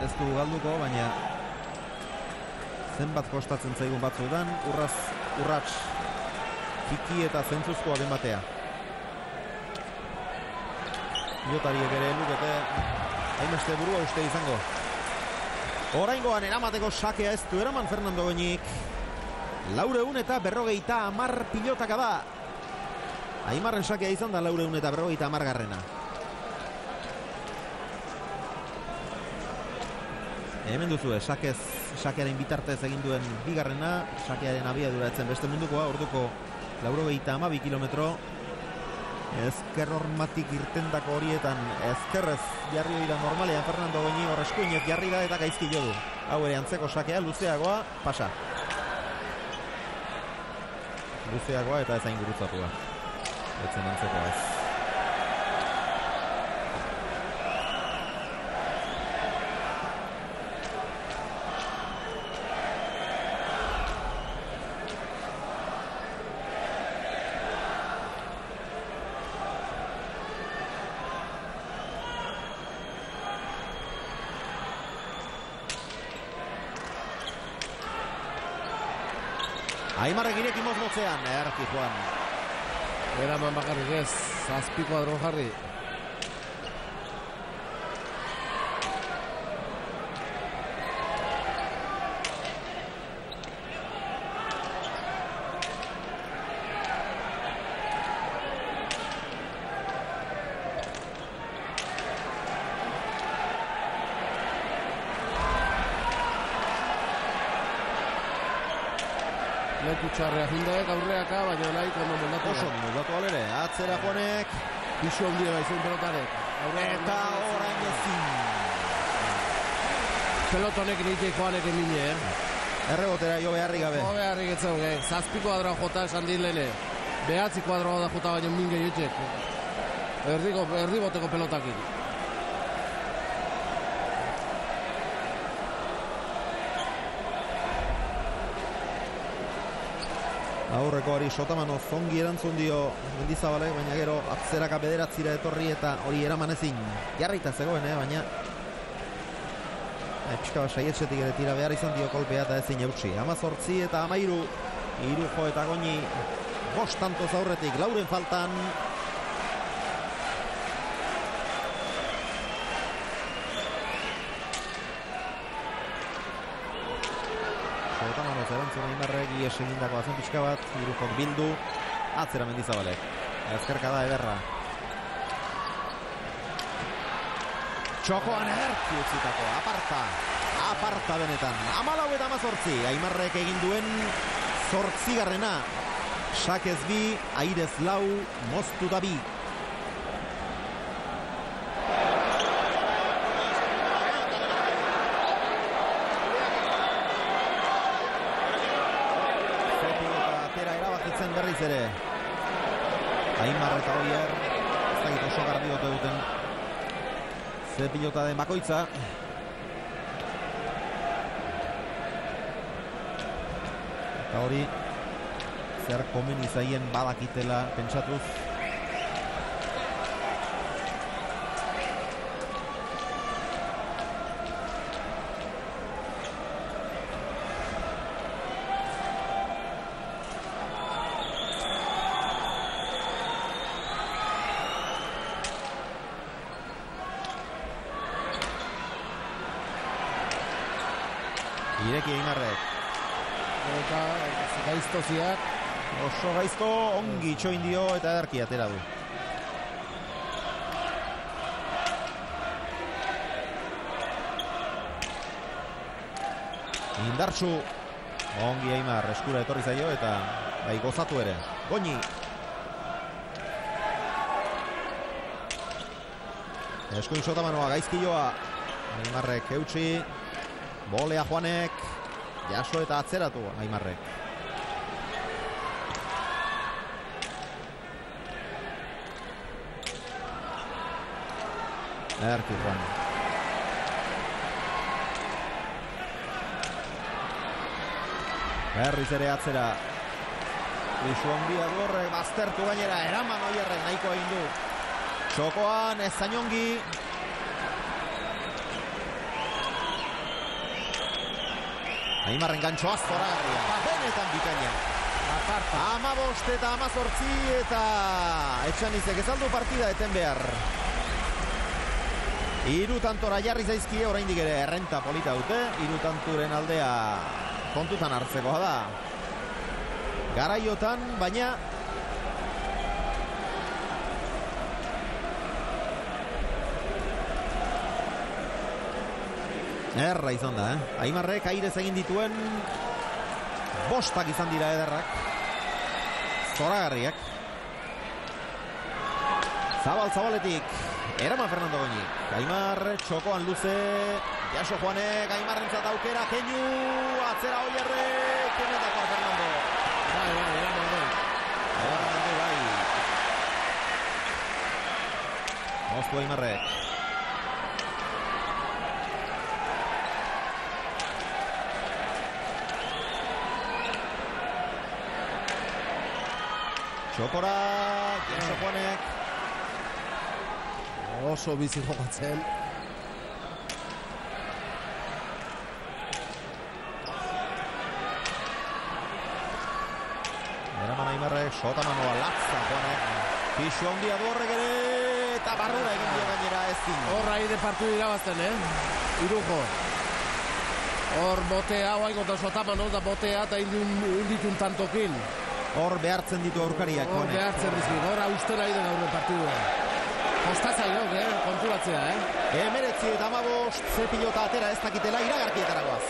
ez du galduko, baina zenbat kostatzen zaigun batzuetan, urrats txiki eta zentzuzkoa den batea. Pilotariek ere lukete hainbeste burua uste izango. Oraingoan eramateko sakea ez du eraman Fernando Goñik. 450 pilotaka da. Aimarren sakea izan da 450 garrena. Hemen duzue, sakearen bitartez egin duen bigarrena, sakearen abiadura etzen beste mundukoa, orduko 452 kilometro. Ezker hormatik irtendako horietan ezkerrez jarri dira normalean Fernando Goñi horreskuinez jarri da eta gaizki jo du. Hau ere antzeko sakea, luzeagoa, pasa. Luzeagoa eta ezain gurutzatua. Etzen antzekoa ez. Aimarrek ireki mozmotzean, erki joan. Eraman bakarrik ez, 7 kuadro jarri. Txarrea findaek aurreaka, baina nahi kondo moldatu. Oso moldatu alere, atzera joanek. Pixo ondia baizen pelotarek. Eta orain ezin. Pelotonek nite joanek emine, Errebotera jo beharrik gabe. Jo beharrik etzau, 7 kuadroa jota esan din lehene. 9 kuadroa da jota baina minge joitek. Erdi boteko pelotakin. Aurreko hori Sotamano zongi erantzun dio Mendizabalek, baina gero atzeraka bederatzira etorri eta hori eraman ezin jarrita zegoen, baina pixka bat saietxetik ere tira behar izan dio kolpea eta ezin eutsi. 18 eta 13, Irujo eta Goñi 5 tantoz aurretik, Lauren faltan. Erantzun Aimarrek ies egindako azen pixka bat, Irujok bildu, atzera Mendizabalek. Ezkerka da ederra. Txokoan ederki utzitako, aparta benetan. 14 eta 18, Aimarrek egin duen 8 garrena. Sakez 2, Airez 4, moztu da 2. Berriz ere Aimar eta Oier ez dakit oso garbi ote duten ze pilota den bakoitza. Eta hori zer komeni zaien badakitela pentsatuz. Ireki Aimarrek. Eta gaizto ziak. Oso gaizto, ongi txoin dio eta edarki atera du. Indartsu. Ongi Aimar, eskura etorri zaio eta bai gozatu ere. Goñi. Eskuin Sotamanoa gaizki joa. Aimarrek eutsi. Bolea Juanek, jaso eta atzeratu Aimarrek. Erki Juan. Berriz ere atzera. Isu ongia du horrek, baztertu gainera, eraman Oierrek nahiko egin du. Txokoan, ez zainongi. Aimarren gantxoa zoragarria. Benetan bikaina. 15 eta 18 eta Etxanizek ezaldu partida eten behar. 3 tantora jarri zaizkie oraindik ere errenta polita dute. 3 tanturen aldea kontutan hartzekoa da. Garaiotan, baina erra izan da, Aimarrek airez egin dituen 5 izan dira ederrak. Zoragarriak. Zabaletik eraman Fernando Goñi. Aimar txokoan luze. Jaso Juanek, Aimarrentzat aukera, Keinu, atzera Oierrek, kenetakoa Fernando. Bai. Moztu Aimarrek. Txokora, Jaso Juanek. Oso bizi jokatzen. Eraman Aimarrek, sotamanoa latza Juanek. Pixo handia du horrek ere, eta barrura egin dio gainera ezin. Horra ide partidu irabazten, Irujo. Hor botea, oaingotan sotamanoa da botea, eta inditun tantokin. Hor behartzen ditu aurkariak. Hor behartzen dizkin, hor austera ide gaurren partidua. Kostazai gauk, konturatzea, 19 eta 15 ze pilota atera ez dakitela iragarkietaragoaz.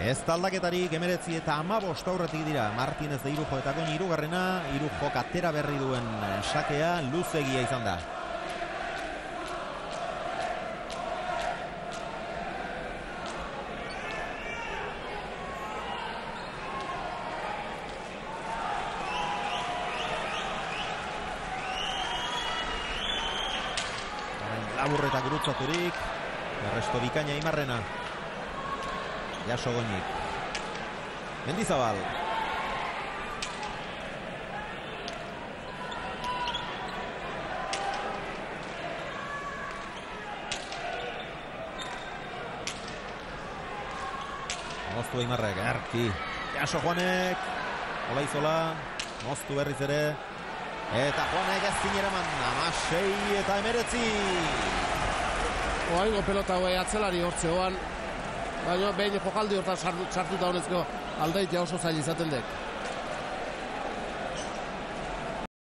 Ez taldaketarik 19 eta 15 aurretik dira. Martinez de Irujo eta Goñi hirugarrena. Irujo atera berri duen sakea luzegia izan da. Laburreta gurutzaturik. Erresto bikaina Aimarrena. Jaso Goñik. Mendizabal. Moztu Aimarrek, erki. Jaso Juanek. Olaizola. Moztu berriz ere. Eta Juanek ez zineraman. 16 eta 19. Oaingo pelota hoi atzelari hortzeoan. Baina behin jokaldi hortan sartuta honezko aldaitea oso zail izaten dek.